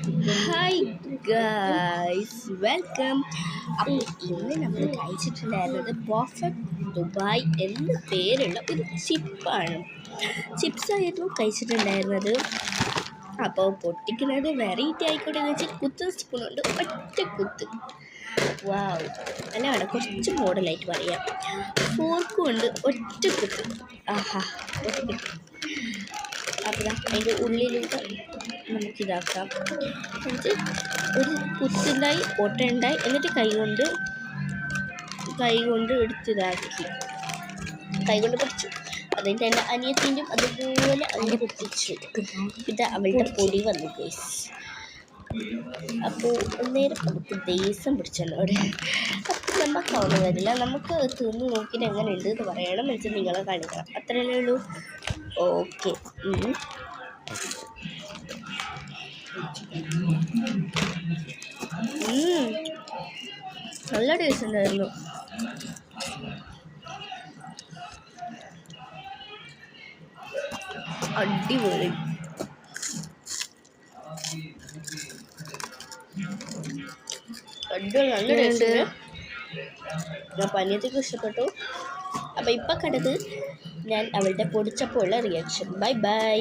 Hi guys welcome. അപ്പോൾ ഇന്ന് നമ്മൾ കഴിച്ചിട്ടുണ്ടായിരുന്നത് പെർഫെക്റ്റ് ദുബായ് എന്ന പേരുള്ള ഒരു ചിപ്സായിരുന്നു കഴിച്ചിട്ടുണ്ടായിരുന്നത്. അപ്പോൾ പൊട്ടിക്കുന്നത് വെറൈറ്റി ആയിക്കോട്ടെ എന്ന് വെച്ചാൽ കുത്തുന്ന സ്പൂണുണ്ട്, ഒറ്റ കുത്ത്. വാവ്, അല്ല വേണം കുറച്ച് മോഡലായിട്ട് പറയാം. ഫോർക്കും ഉണ്ട്, ഒറ്റ കുത്ത്. ആഹാ, അപ്പോൾ അതിൻ്റെ ഉള്ളിലൂടെ നമുക്കിതാക്കാം. എന്നിട്ട് ഒരു കുത്തുണ്ടായി, ഓട്ടയുണ്ടായി, എന്നിട്ട് കൈ കൊണ്ട് എടുത്തിതാക്കി, കൈ കൊണ്ട് പൊടിച്ചു. അതിൻ്റെ എൻ്റെ അനിയത്തിൻ്റെയും അതുപോലെ അങ്ങനെ പൊട്ടിച്ചു. ഇത് അവളുടെ പൊടി വന്നു ഗൈസ്. അപ്പോൾ അന്നേരം നമുക്ക് ദേഷ്യം പിടിച്ചല്ലോ അവിടെ. അപ്പം നമുക്ക് ഓർമ്മ വരില്ല, നമുക്ക് തിന്ന് നോക്കിയിട്ട് എങ്ങനെ ഉണ്ട് എന്ന് പറയണം, വെച്ച് നിങ്ങളെ കാണിക്കണം, അത്രയല്ലേ ഉള്ളൂ. ഓക്കെ, നല്ല ടേസ്റ്റ് ഉണ്ടായിരുന്നു. അടിപൊളി. നല്ല ടേസ്റ്റ്. ഞാൻ പനീയത്തേക്ക് ഇഷ്ടപ്പെട്ടു. അപ്പം ഇപ്പം കണ്ടത് ഞാൻ അവളുടെ പൊടിച്ചപ്പോൾ ഉള്ള റിയാക്ഷൻ. Bye bye.